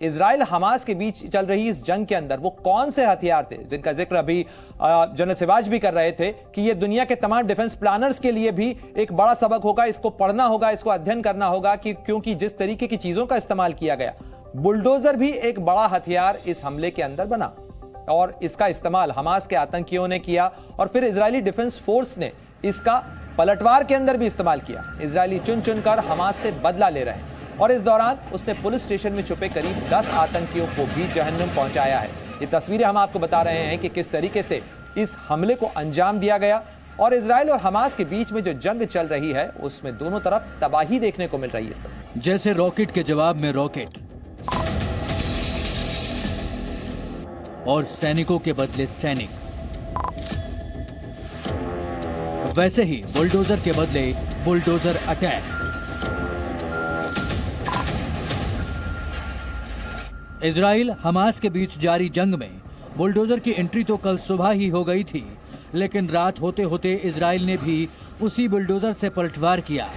Israel Hamas के बीच चल रही इस जंग के अंदर वो कौन से हथियार थे जिनका जिक्र अभी जनरल सिवाज भी कर रहे थे कि ये दुनिया के तमाम डिफेंस प्लानर्स के लिए भी एक बड़ा सबक होगा, इसको पढ़ना होगा, इसको अध्ययन करना होगा कि क्योंकि जिस तरीके की चीजों का इस्तेमाल किया गया, बुलडोजर भी एक बड़ा हथियार इस हमले के अंदर बना और इसका इस्तेमाल हमास के आतंकियों ने किया और फिर इजरायली डिफेंस फोर्स ने इसका पलटवार के अंदर भी इस्तेमाल किया। इजरायली चुन चुनकर हमास से बदला ले रहे हैं और इस दौरान उसने पुलिस स्टेशन में छुपे करीब 10 आतंकियों को भी जहन्नुम पहुंचाया है। ये तस्वीरें हम आपको बता रहे हैं कि किस तरीके से इस हमले को अंजाम दिया गया और इजराइल और हमास के बीच में जो जंग चल रही है उसमें दोनों तरफ तबाही देखने को मिल रही है। जैसे रॉकेट के जवाब में रॉकेट और सैनिकों के बदले सैनिक, वैसे ही बुलडोजर के बदले बुलडोजर अटैक। इजराइल हमास के बीच जारी जंग में बुलडोजर की एंट्री तो कल सुबह ही हो गई थी, लेकिन रात होते होते इजराइल ने भी उसी बुलडोजर से पलटवार किया।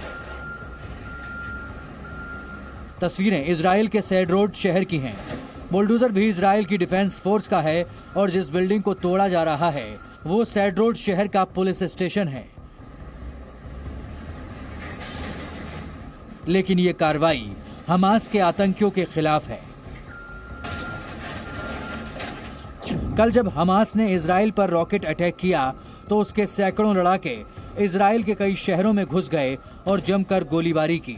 तस्वीरें इजराइल के सैडरोड शहर की हैं। बुलडोजर भी इजराइल की डिफेंस फोर्स का है और जिस बिल्डिंग को तोड़ा जा रहा है वो सैडरोड शहर का पुलिस स्टेशन है। लेकिन ये कार्रवाई हमास के आतंकियों के खिलाफ है। कल जब हमास ने इजराइल पर रॉकेट अटैक किया तो उसके सैकड़ों लड़ाके इजराइल के कई शहरों में घुस गए और जमकर गोलीबारी की।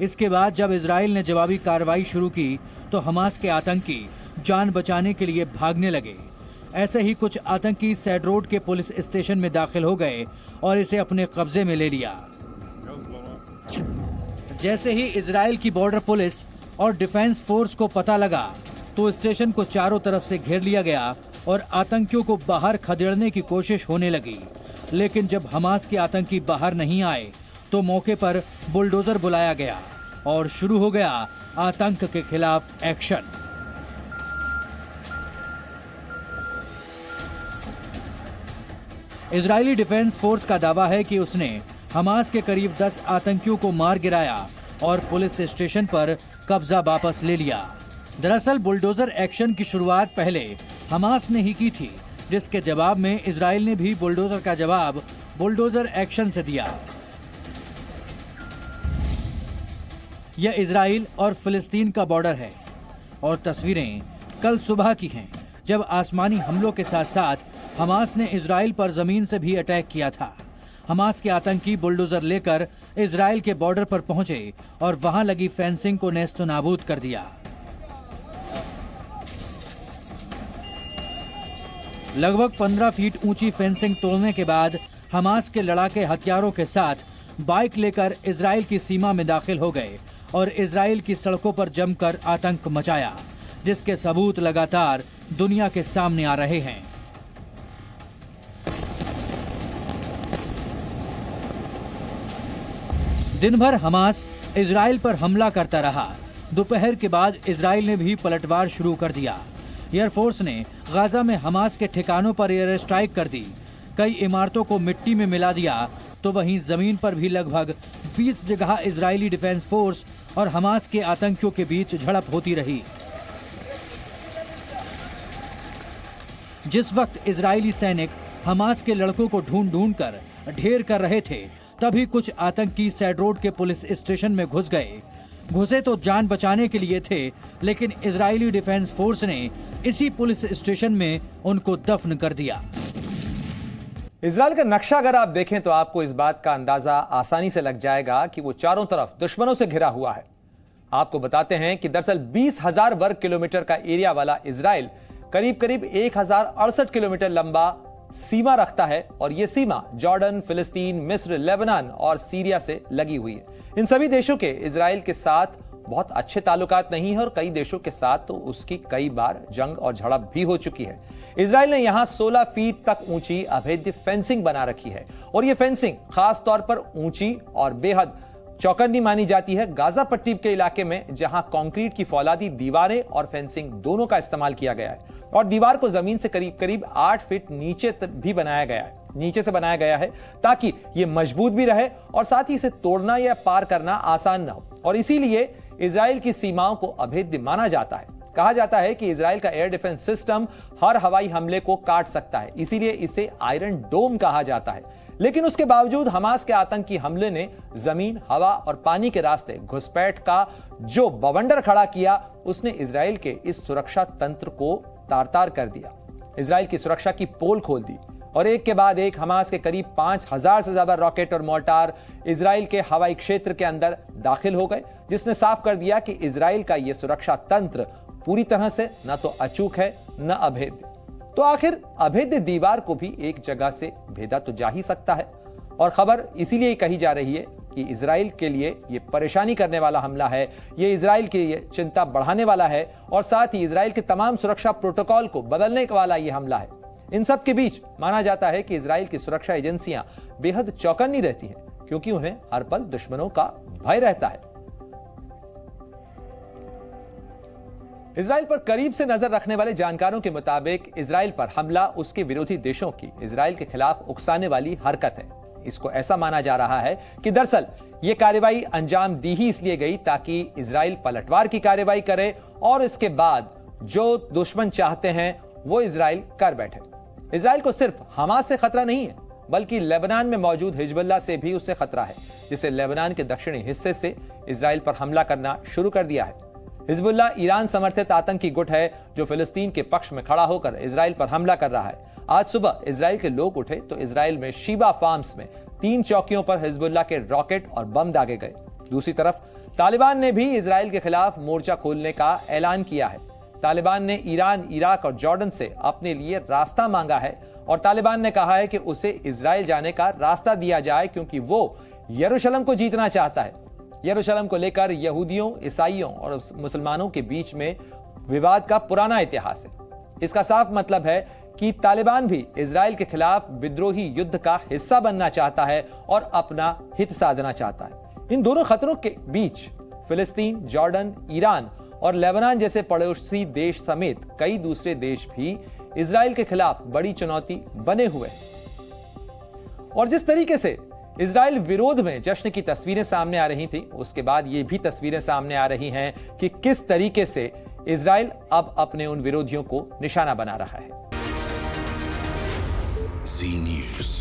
इसके बाद जब इजराइल ने जवाबी कार्रवाई शुरू की तो हमास के आतंकी जान बचाने के लिए भागने लगे। ऐसे ही कुछ आतंकी सैडरोड के पुलिस स्टेशन में दाखिल हो गए और इसे अपने कब्जे में ले लिया। जैसे ही इजराइल की बॉर्डर पुलिस और डिफेंस फोर्स को पता लगा तो स्टेशन को चारों तरफ से घेर लिया गया और आतंकियों को बाहर खदेड़ने की कोशिश होने लगी। लेकिन जब हमास के आतंकी बाहर नहीं आए तो मौके पर बुलडोजर बुलाया गया और शुरू हो गया आतंक के खिलाफ एक्शन। इजरायली डिफेंस फोर्स का दावा है कि उसने हमास के करीब 10 आतंकियों को मार गिराया और पुलिस स्टेशन पर कब्जा वापस ले लिया। दरअसल बुलडोजर एक्शन की शुरुआत पहले हमास ने ही की थी, जिसके जवाब में इजराइल ने भी बुलडोजर का जवाब बुलडोजर एक्शन से दिया। यह इजराइल और फिलिस्तीन का बॉर्डर है और तस्वीरें कल सुबह की हैं, जब आसमानी हमलों के साथ साथ हमास ने इजराइल पर जमीन से भी अटैक किया था। हमास के आतंकी बुलडोजर लेकर इजराइल के बॉर्डर पर पहुंचे और वहां लगी फेंसिंग को नेस्तो नाबूद कर दिया। लगभग 15 फीट ऊंची फेंसिंग तोड़ने के बाद हमास के लड़ाके हथियारों के साथ बाइक लेकर इजराइल की सीमा में दाखिल हो गए और इजराइल की सड़कों पर जमकर आतंक मचाया, जिसके सबूत लगातार दुनिया के सामने आ रहे हैं। दिन भर हमास इजराइल पर हमला करता रहा। दोपहर के बाद इजराइल ने भी पलटवार शुरू कर दिया। एयरफोर्स ने गाजा में हमास के ठिकानों पर एयर स्ट्राइक कर दी, कई इमारतों को मिट्टी में मिला दिया, तो वहीं जमीन पर भी लगभग 20 जगह इजरायली डिफेंस फोर्स और हमास के आतंकियों के बीच झड़प होती रही। जिस वक्त इजरायली सैनिक हमास के लड़कों को ढूंढ ढूंढ कर ढेर कर रहे थे, तभी कुछ आतंकी सैडरोड के पुलिस स्टेशन में घुस गए। घुसे तो जान बचाने के लिए थे, लेकिन इजरायली डिफेंस फोर्स ने इसी पुलिस स्टेशन में उनको दफन कर दिया। इजराइल का नक्शा अगर आप देखें तो आपको इस बात का अंदाजा आसानी से लग जाएगा कि वो चारों तरफ दुश्मनों से घिरा हुआ है। आपको बताते हैं कि दरअसल 20,000 वर्ग किलोमीटर का एरिया वाला इजराइल करीब करीब 1068 किलोमीटर लंबा सीमा रखता है और यह सीमा जॉर्डन, फिलिस्तीन, मिस्र, लेबनान और सीरिया से लगी हुई है। इन सभी देशों के इजराइल के साथ बहुत अच्छे ताल्लुकात नहीं है और कई देशों के साथ तो उसकी कई बार जंग और झड़प भी हो चुकी है। इजराइल ने यहां 16 फीट तक ऊंची अभेद्य फेंसिंग बना रखी है और यह फेंसिंग खास तौर पर ऊंची और बेहद चौकन्नी मानी जाती है गाजा पट्टी के इलाके में, जहां कंक्रीट की फौलादी दीवारें और फेंसिंग दोनों का इस्तेमाल किया गया है और दीवार को जमीन से करीब करीब 8 फीट नीचे भी बनाया गया है, नीचे से बनाया गया है ताकि यह मजबूत भी रहे और साथ ही इसे तोड़ना या पार करना आसान ना हो। और इसीलिए इजराइल की सीमाओं को अभेद्य माना जाता है। कहा जाता है कि इजराइल का एयर डिफेंस सिस्टम हर हवाई हमले को काट सकता है, इसीलिए इसे आयरन डोम कहा जाता है। लेकिन उसके बावजूद हमास के आतंकी हमले ने जमीन, हवा और पानी के रास्ते घुसपैठ का जो बवंडर खड़ा किया, उसने इजराइल के इस सुरक्षा तंत्र को तार-तार कर दिया। इजराइल की सुरक्षा की पोल खोल दी और एक के बाद एक हमास के करीब 5000 से ज्यादा रॉकेट और मोर्टार इजराइल के हवाई क्षेत्र के अंदर दाखिल हो गए, जिसने साफ कर दिया कि इजराइल का यह सुरक्षा तंत्र पूरी तरह से न तो अचूक है न अभेद्य। तो आखिर अभेद्य दीवार को भी एक जगह से भेदा तो जा ही सकता है। और खबर इसीलिए कही जा रही है कि इजराइल के लिए यह परेशानी करने वाला हमला है, यह इजराइल के लिए चिंता बढ़ाने वाला है और साथ ही इजराइल के तमाम सुरक्षा प्रोटोकॉल को बदलने वाला यह हमला है। इन सब के बीच माना जाता है कि इजराइल की सुरक्षा एजेंसियां बेहद चौकन्नी रहती हैं, क्योंकि उन्हें हर पल दुश्मनों का भय रहता है। इजराइल पर करीब से नजर रखने वाले जानकारों के मुताबिक इजराइल पर हमला उसके विरोधी देशों की इजराइल के खिलाफ उकसाने वाली हरकत है। इसको ऐसा माना जा रहा है कि दरअसल यह कार्रवाई अंजाम दी ही इसलिए गई ताकि इजराइल पलटवार की कार्रवाई करे और इसके बाद जो दुश्मन चाहते हैं वो इजराइल कर बैठे। इजराइल को सिर्फ हमास से खतरा नहीं है, बल्कि लेबनान में मौजूद हिजबुल्लाह से भी उससे खतरा है, जिसे लेबनान के दक्षिणी हिस्से से इजराइल पर हमला करना शुरू कर दिया है। हिजबुल्लाह ईरान समर्थित आतंकी गुट है जो फिलिस्तीन के पक्ष में खड़ा होकर इजराइल पर हमला कर रहा है। आज सुबह इजराइल के लोग उठे तो इजराइल में शीबा फार्म्स में 3 चौकियों पर हिजबुल्लाह के रॉकेट और बम दागे गए। दूसरी तरफ तालिबान ने भी इजराइल के खिलाफ मोर्चा खोलने का ऐलान किया है। तालिबान ने ईरान, इराक और जॉर्डन से अपने लिए रास्ता मांगा है और तालिबान ने कहा है कि उसे इजराइल जाने का रास्ता दिया जाए, क्योंकि वो यरूशलेम को जीतना चाहता है। यरूशलेम को लेकर यहूदियों, ईसाइयों और मुसलमानों के बीच में विवाद का पुराना इतिहास है। इसका साफ मतलब है कि तालिबान भी इजराइल के खिलाफ विद्रोही युद्ध का हिस्सा बनना चाहता है और अपना हित साधना चाहता है। इन दोनों खतरों के बीच फिलिस्तीन, जॉर्डन, ईरान और लेबनान जैसे पड़ोसी देश समेत कई दूसरे देश भी इजराइल के खिलाफ बड़ी चुनौती बने हुए हैं। और जिस तरीके से इजराइल विरोध में जश्न की तस्वीरें सामने आ रही थी, उसके बाद ये भी तस्वीरें सामने आ रही हैं कि किस तरीके से इजराइल अब अपने उन विरोधियों को निशाना बना रहा है। जी न्यूज़।